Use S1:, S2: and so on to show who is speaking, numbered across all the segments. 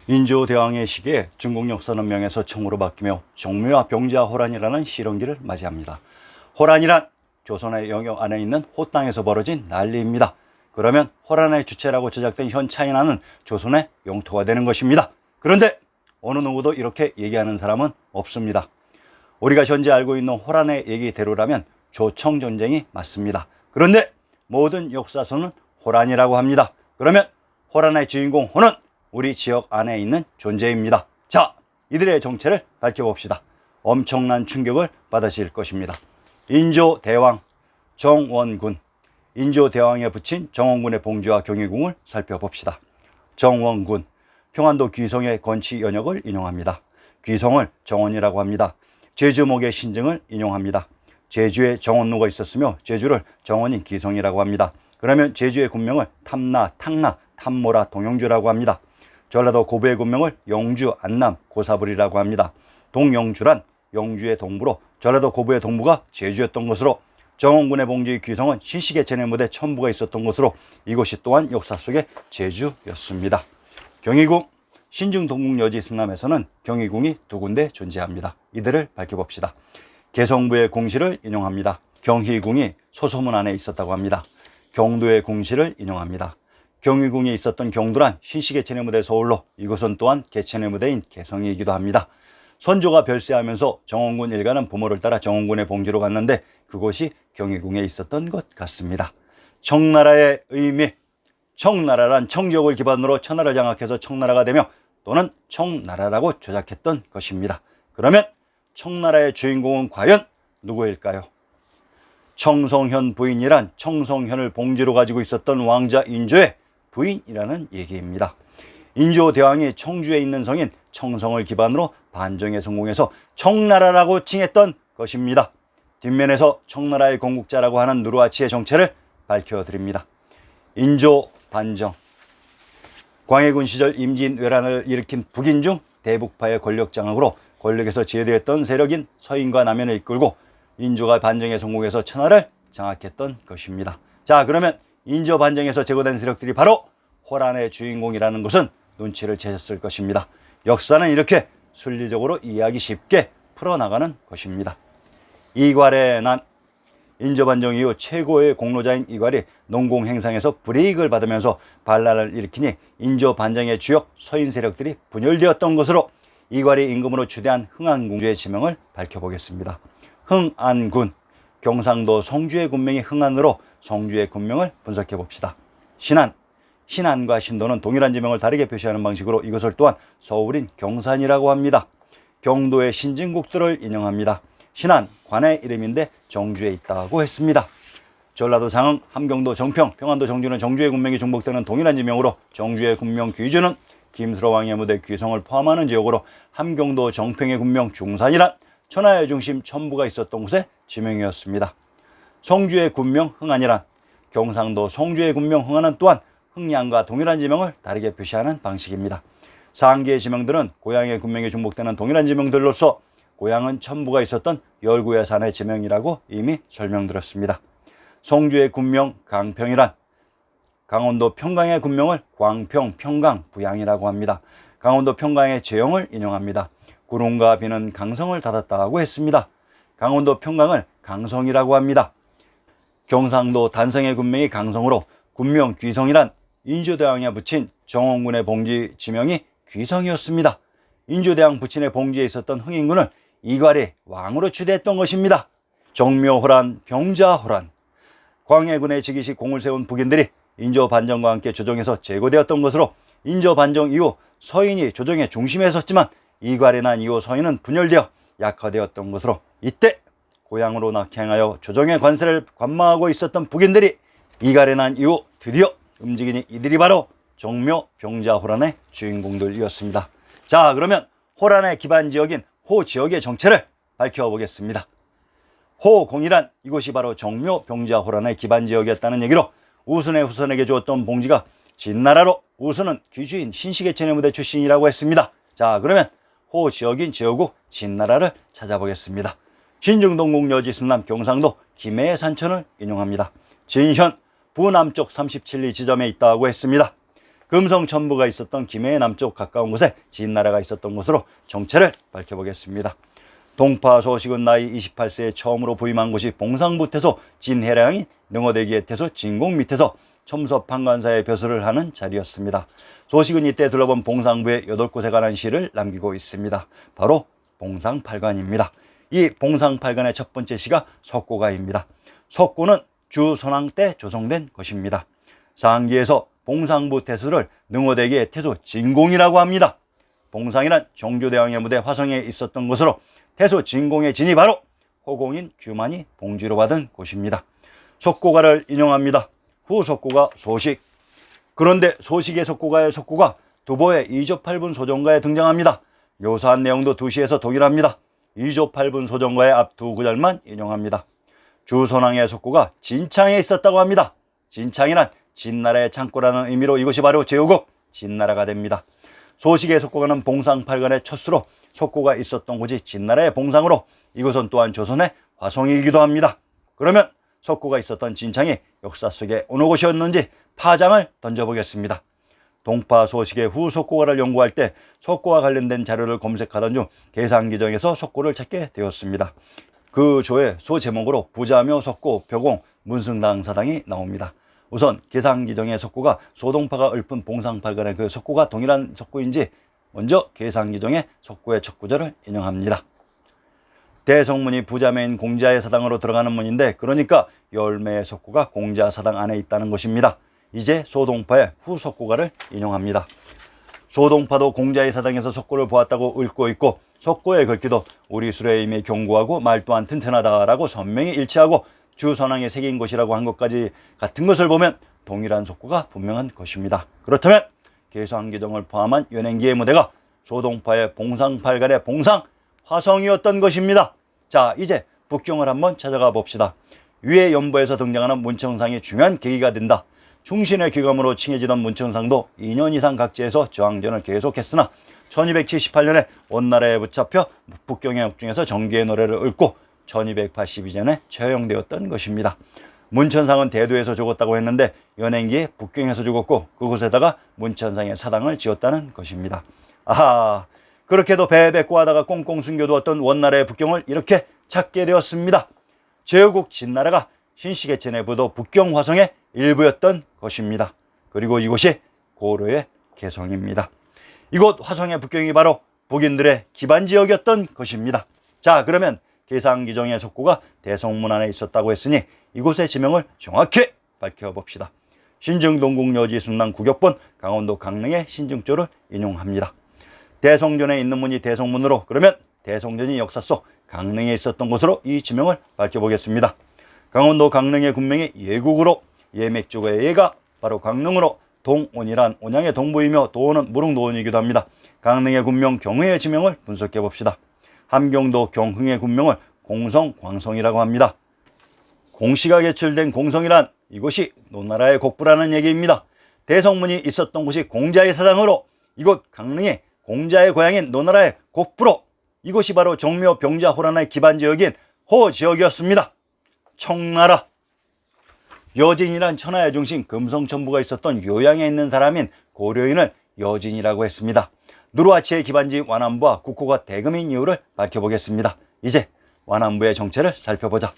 S1: 인조대왕의 시기에 중국 역사는 명에서 청으로 바뀌며 정묘와 병자 호란이라는 시련기를 맞이합니다. 호란이란 조선의 영역 안에 있는 호 땅에서 벌어진 난리입니다. 그러면 호란의 주체라고 조작된 현 차이나는 조선의 영토가 되는 것입니다. 그런데 어느 누구도 이렇게 얘기하는 사람은 없습니다. 우리가 현재 알고 있는 호란의 얘기대로라면 조청전쟁이 맞습니다. 그런데 모든 역사서는 호란이라고 합니다. 그러면 호란의 주인공 호는 우리 지역 안에 있는 존재입니다. 자, 이들의 정체를 밝혀봅시다. 엄청난 충격을 받으실 것입니다. 인조대왕 정원군. 인조대왕에 붙인 정원군의 봉지와 경희궁을 살펴봅시다. 정원군, 평안도 귀성의 건치 연역을 인용합니다. 귀성을 정원이라고 합니다. 제주목의 신증을 인용합니다. 제주에 정원로가 있었으며 제주를 정원인 귀성이라고 합니다. 그러면 제주의 군명을 탐나, 탕나, 탐모라, 동영주라고 합니다. 전라도 고부의 군명을 영주, 안남, 고사불이라고 합니다. 동영주란 영주의 동부로 전라도 고부의 동부가 제주였던 것으로 정원군의 봉지의 귀성은 신시계천의 무대 천부가 있었던 것으로 이곳이 또한 역사 속의 제주였습니다. 경희궁, 신증동국여지 승남에서는 경희궁이 두 군데 존재합니다. 이들을 밝혀봅시다. 개성부의 궁시를 인용합니다. 경희궁이 소소문 안에 있었다고 합니다. 경도의 궁시를 인용합니다. 경희궁에 있었던 경도란 신시계천의 무대 서울로 이곳은 또한 계천의 무대인 개성이기도 합니다. 선조가 별세하면서 정원군 일가는 부모를 따라 정원군의 봉지로 갔는데 그곳이 경희궁에 있었던 것 같습니다. 청나라의 의미, 청나라란 청지역을 기반으로 천하를 장악해서 청나라가 되며 또는 청나라라고 조작했던 것입니다. 그러면 청나라의 주인공은 과연 누구일까요? 청성현 부인이란 청성현을 봉지로 가지고 있었던 왕자 인조의 부인이라는 얘기입니다. 인조대왕이 청주에 있는 성인 청성을 기반으로 반정에 성공해서 청나라라고 칭했던 것입니다. 뒷면에서 청나라의 건국자라고 하는 누르하치의 정체를 밝혀드립니다. 인조 반정, 광해군 시절 임진왜란을 일으킨 북인 중 대북파의 권력 장악으로 권력에서 제도했던 세력인 서인과 남연을 이끌고 인조가 반정에 성공해서 천하를 장악했던 것입니다. 자, 그러면 인조 반정에서 제거된 세력들이 바로 호란의 주인공이라는 것은 눈치를 채셨을 것입니다. 역사는 이렇게 순리적으로 이해하기 쉽게 풀어나가는 것입니다. 이괄의 난, 인조반정 이후 최고의 공로자인 이괄이 농공행상에서 불이익을 받으면서 반란을 일으키니 인조반정의 주역 서인 세력들이 분열되었던 것으로 이괄이 임금으로 추대한 흥안궁주의 지명을 밝혀보겠습니다. 흥안군, 경상도 성주의 군명이 흥안으로 성주의 군명을 분석해봅시다. 신안, 신안과 신도는 동일한 지명을 다르게 표시하는 방식으로 이것을 또한 서울인 경산이라고 합니다. 경도의 신진국들을 인용합니다. 신안, 관의 이름인데 정주에 있다고 했습니다. 전라도 장흥, 함경도 정평, 평안도 정주는 정주의 군명이 중복되는 동일한 지명으로 정주의 군명 귀주는 김수로 왕의 무대 귀성을 포함하는 지역으로 함경도 정평의 군명 중산이란 천하의 중심 천부가 있었던 곳의 지명이었습니다. 성주의 군명 흥안이란 경상도 성주의 군명 흥안은 또한 흥양과 동일한 지명을 다르게 표시하는 방식입니다. 상계의 지명들은 고향의 군명이 중복되는 동일한 지명들로서 고향은 천부가 있었던 열구의 산의 지명이라고 이미 설명드렸습니다. 성주의 군명 강평이란 강원도 평강의 군명을 광평, 평강, 부양이라고 합니다. 강원도 평강의 제형을 인용합니다. 구름과 비는 강성을 닫았다고 했습니다. 강원도 평강을 강성이라고 합니다. 경상도 단성의 군명이 강성으로 군명 귀성이란 인조대왕에 붙인 정원군의 봉지 지명이 귀성이었습니다. 인조대왕 부친의 봉지에 있었던 흥인군을 이괄이 왕으로 추대했던 것입니다. 정묘호란, 병자호란, 광해군의 즉위시 공을 세운 북인들이 인조반정과 함께 조정해서 제거되었던 것으로 인조반정 이후 서인이 조정의 중심에 섰지만 이괄이 난 이후 서인은 분열되어 약화되었던 것으로 이때 고향으로 낙향하여 조정의 관세를 관망하고 있었던 북인들이 이괄이 난 이후 드디어 움직이니 이들이 바로 정묘, 병자, 호란의 주인공들이었습니다. 자, 그러면 호란의 기반 지역인 호 지역의 정체를 밝혀보겠습니다. 호공이란 이곳이 바로 정묘, 병자, 호란의 기반 지역이었다는 얘기로 우순의 후손에게 주었던 봉지가 진나라로 우순은 귀주인 신시계천의 무대 출신이라고 했습니다. 자, 그러면 호 지역인 제후국 진나라를 찾아보겠습니다. 신증동국 여지 승남 경상도 김해의 산천을 인용합니다. 진현 부남쪽 37리 지점에 있다고 했습니다. 금성천부가 있었던 김해의 남쪽 가까운 곳에 진나라가 있었던 곳으로 정체를 밝혀보겠습니다. 동파 소식은 나이 28세에 처음으로 부임한 곳이 봉상부태소 진해량인 능어대기의 태소 진공 밑에서 첨서 판관사의 벼슬을 하는 자리였습니다. 소식은 이때 둘러본 봉상부의 8곳에 관한 시를 남기고 있습니다. 바로 봉상팔관입니다. 이 봉상팔관의 첫 번째 시가 석고가입니다. 석고는 주선왕 때 조성된 것입니다. 상기에서 봉상부 태수를 능어대기의 태소 진공이라고 합니다. 봉상이란 정조대왕의 무대 화성에 있었던 곳으로 태소 진공의 진이 바로 호공인 규만이 봉지로 받은 곳입니다. 석고가를 인용합니다. 후 석고가 소식. 그런데 소식의 석고가의 석고가 두보의 2조 8분 소정가에 등장합니다. 묘사한 내용도 두 시에서 동일합니다. 2조 8분 소정가의 앞 두 구절만 인용합니다. 주선왕의 석고가 진창에 있었다고 합니다. 진창이란 진나라의 창고라는 의미로 이것이 바로 제후국 진나라가 됩니다. 소식의 석고가는 봉상팔관의 첫수로 석고가 있었던 곳이 진나라의 봉상으로 이곳은 또한 조선의 화성이기도 합니다. 그러면 석고가 있었던 진창이 역사 속에 어느 곳이었는지 파장을 던져보겠습니다. 동파 소식의 후 석고가를 연구할 때 석고와 관련된 자료를 검색하던 중 계산기정에서 석고를 찾게 되었습니다. 그 조의 소 제목으로 부자묘 석고 벼공 문승당 사당이 나옵니다. 우선 계산기정의 석고가 소동파가 읊은 봉상팔관의 그 석고가 동일한 석고인지 먼저 계산기정의 석고의 첫 구절을 인용합니다. 대성문이 부자매인 공자의 사당으로 들어가는 문인데 그러니까 열매의 석고가 공자 사당 안에 있다는 것입니다. 이제 소동파의 후 석고가를 인용합니다. 소동파도 공자의 사당에서 석고를 보았다고 읊고 있고 석고의 글귀도 우리 수레에 이미 견고하고 말 또한 튼튼하다라고 선명히 일치하고 주선왕이 새긴 것이라고 한 것까지 같은 것을 보면 동일한 석고가 분명한 것입니다. 그렇다면 계산기정을 포함한 연행기의 무대가 소동파의 봉상팔관의 봉상 화성이었던 것입니다. 자, 이제 북경을 한번 찾아가 봅시다. 위의 연보에서 등장하는 문청상이 중요한 계기가 된다. 충신의 귀감으로 칭해지던 문청상도 2년 이상 각지에서 저항전을 계속했으나 1278년에 원나라에 붙잡혀 북경의 역중에서 정기의 노래를 읊고 1282년에 처형되었던 것입니다. 문천상은 대도에서 죽었다고 했는데 연행기에 북경에서 죽었고 그곳에다가 문천상의 사당을 지었다는 것입니다. 아하, 그렇게도 배배꼬하다가 꽁꽁 숨겨두었던 원나라의 북경을 이렇게 찾게 되었습니다. 제후국 진나라가 신시계천의 부도 북경 화성의 일부였던 것입니다. 그리고 이곳이 고려의 개성입니다. 이곳 화성의 북경이 바로 북인들의 기반지역이었던 것입니다. 자, 그러면 계산기정의 석고가 대성문 안에 있었다고 했으니 이곳의 지명을 정확히 밝혀봅시다. 신증동국여지 순남 구격본 강원도 강릉의 신증조를 인용합니다. 대성전에 있는 문이 대성문으로 그러면 대성전이 역사 속 강릉에 있었던 곳으로 이 지명을 밝혀보겠습니다. 강원도 강릉의 군명이 예국으로 예맥조의 예가 바로 강릉으로 동온이란 온양의 동부이며 도원은 무릉도원이기도 합니다. 강릉의 군명 경흥의 지명을 분석해봅시다. 함경도 경흥의 군명을 공성, 광성이라고 합니다. 공시가 개출된 공성이란 이곳이 노나라의 곡부라는 얘기입니다. 대성문이 있었던 곳이 공자의 사당으로 이곳 강릉이 공자의 고향인 노나라의 곡부로 이곳이 바로 정묘 병자 호란의 기반지역인 호지역이었습니다. 청나라. 여진이란 천하의 중심 금성천부가 있었던 요양에 있는 사람인 고려인을 여진이라고 했습니다. 누르하치의 기반지 완안부와 국호가 대금인 이유를 밝혀보겠습니다. 이제 완안부의 정체를 살펴보자.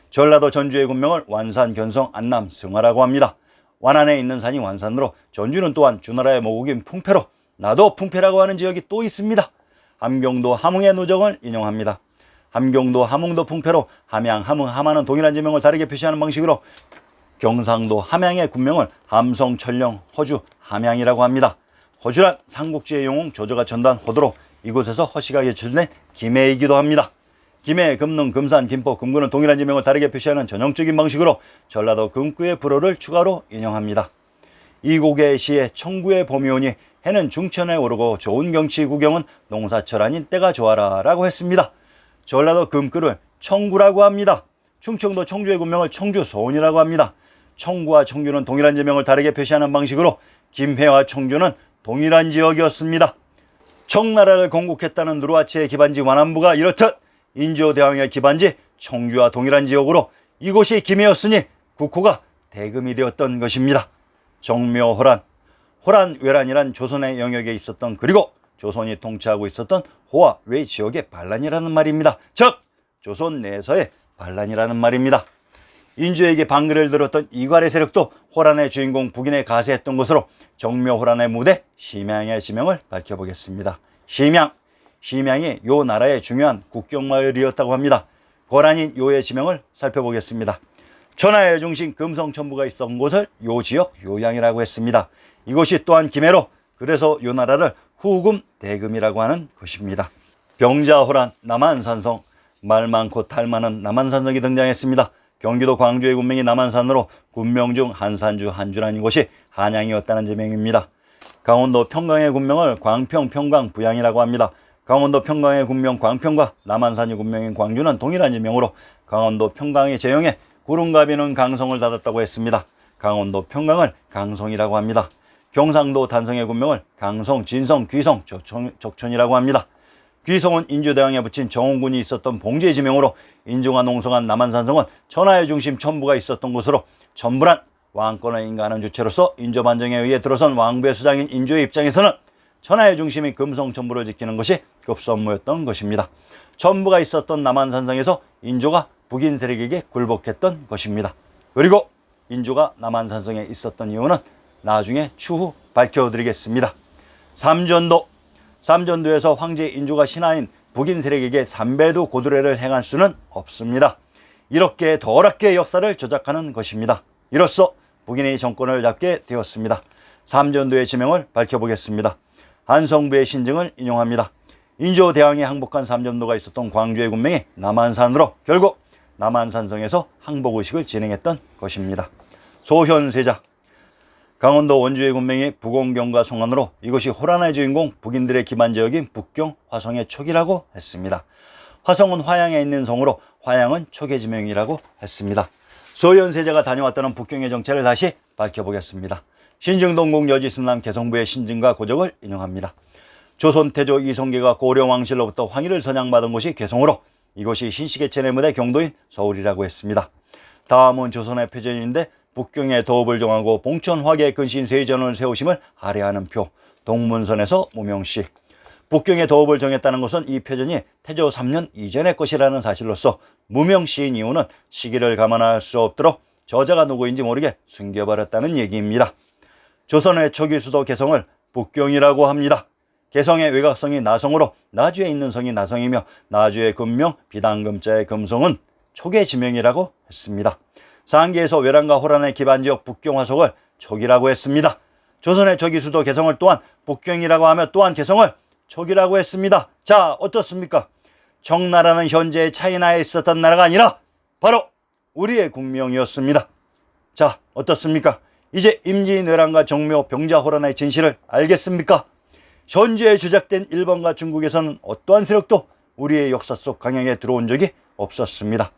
S1: 전라도 전주의 군명을 완산, 견성, 안남, 승화라고 합니다. 완안에 있는 산이 완산으로 전주는 또한 주나라의 모국인 풍패로 나도 풍패라고 하는 지역이 또 있습니다. 함경도 함흥의 누적을 인용합니다. 함경도 함흥도 풍패로 함양, 함흥, 함안은 동일한 지명을 다르게 표시하는 방식으로 경상도 함양의 군명을 함성, 천령, 허주, 함양이라고 합니다. 허주란 삼국지의 영웅 조조가 전단 호도로 이곳에서 허씨가 개출된 김해이기도 합니다. 김해, 금능, 금산, 김포, 금구는 동일한 지명을 다르게 표시하는 전형적인 방식으로 전라도 금구의 불어를 추가로 인용합니다. 이곡의 시에 청구의 봄이 오니 해는 중천에 오르고 좋은 경치 구경은 농사철 아닌 때가 좋아라 라고 했습니다. 전라도 금구를 청구라고 합니다. 충청도 청주의 군명을 청주 소원이라고 합니다. 청구와 청주는 동일한 지명을 다르게 표시하는 방식으로 김해와 청주는 동일한 지역이었습니다. 청나라를 건국했다는 누르하치의 기반지 완안부가 이렇듯 인조대왕의 기반지 청주와 동일한 지역으로 이곳이 김해였으니 국호가 대금이 되었던 것입니다. 정묘호란. 호란, 외란이란 조선의 영역에 있었던, 그리고 조선이 통치하고 있었던 호와 외 지역의 반란이라는 말입니다. 즉 조선 내에서의 반란이라는 말입니다. 인조에게 방글을 들었던 이괄의 세력도 호란의 주인공 북인에 가세했던 것으로 정묘호란의 무대 심양의 지명을 밝혀보겠습니다. 심양이 요 나라의 중요한 국경마을이었다고 합니다. 거란인 요의 지명을 살펴보겠습니다. 천하의 중심 금성천부가 있었던 곳을 요 지역 요양이라고 했습니다. 이곳이 또한 기매로, 그래서 요 나라를 후금 대금이라고 하는 것입니다. 병자호란, 남한산성, 말 많고 탈 많은 남한산성이 등장했습니다. 경기도 광주의 군명이 남한산으로 군명 중 한산주, 한주란 이곳이 한양이었다는 지명입니다. 강원도 평강의 군명을 광평, 평강, 부양이라고 합니다. 강원도 평강의 군명 광평과 남한산의 군명인 광주는 동일한 지명으로 강원도 평강의 제용에 구름가비는 강성을 닫았다고 했습니다. 강원도 평강을 강성이라고 합니다. 경상도 단성의 군명을 강성, 진성, 귀성, 적촌이라고 합니다. 귀성은 인조대왕에 붙인 정원군이 있었던 봉제의 지명으로 인조가 농성한 남한산성은 천하의 중심 천부가 있었던 곳으로 천부란 왕권을 인가하는 주체로서 인조 반정에 의해 들어선 왕부의 수장인 인조의 입장에서는 천하의 중심인 금성천부를 지키는 것이 급선무였던 것입니다. 천부가 있었던 남한산성에서 인조가 북인 세력에게 굴복했던 것입니다. 그리고 인조가 남한산성에 있었던 이유는 나중에 추후 밝혀드리겠습니다. 삼전도에서 황제 인조가 신하인 북인 세력에게 삼배도 고두례를 행할 수는 없습니다. 이렇게 더럽게 역사를 조작하는 것입니다. 이로써 북인의 정권을 잡게 되었습니다. 삼전도의 지명을 밝혀보겠습니다. 한성부의 신증을 인용합니다. 인조 대왕이 항복한 삼전도가 있었던 광주의 군명이 남한산으로 결국 남한산성에서 항복의식을 진행했던 것입니다. 소현세자, 강원도 원주의 군명이 부곡경과 송안으로 이것이 호란의 주인공 북인들의 기반 지역인 북경, 화성의 촉이라고 했습니다. 화성은 화양에 있는 성으로 화양은 촉의 지명이라고 했습니다. 소현세자가 다녀왔다는 북경의 정체를 다시 밝혀보겠습니다. 신증동국 여지순남 개성부의 신증과 고적을 인용합니다. 조선 태조 이성계가 고려 왕실로부터 황희를 선양받은 곳이 개성으로 이곳이 신시계천의 무대 경도인 서울이라고 했습니다. 다음은 조선의 표전인데 북경에 도읍을 정하고 봉천 화계 근신 세전을 세우심을 할애하는 표, 동문선에서 무명시. 북경에 도읍을 정했다는 것은 이 표전이 태조 3년 이전의 것이라는 사실로서 무명시인 이유는 시기를 감안할 수 없도록 저자가 누구인지 모르게 숨겨버렸다는 얘기입니다. 조선의 초기 수도 개성을 북경이라고 합니다. 개성의 외곽성이 나성으로 나주에 있는 성이 나성이며 나주의 금명 비당금자의 금성은 촉의 지명이라고 했습니다. 상기에서 외란과 호란의 기반지역 북경 화속을 촉이라고 했습니다. 조선의 초기 수도 개성을 또한 북경이라고 하며 또한 개성을 촉이라고 했습니다. 자, 어떻습니까? 청나라는 현재 차이나에 있었던 나라가 아니라 바로 우리의 국명이었습니다. 자, 어떻습니까? 이제 임진 외란과 정묘 병자 호란의 진실을 알겠습니까? 현재 조작된 일본과 중국에서는 어떠한 세력도 우리의 역사 속 강양에 들어온 적이 없었습니다.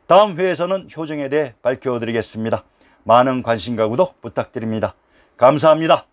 S1: 다음 회에서는 효정에 대해 밝혀드리겠습니다. 많은 관심과 구독 부탁드립니다. 감사합니다.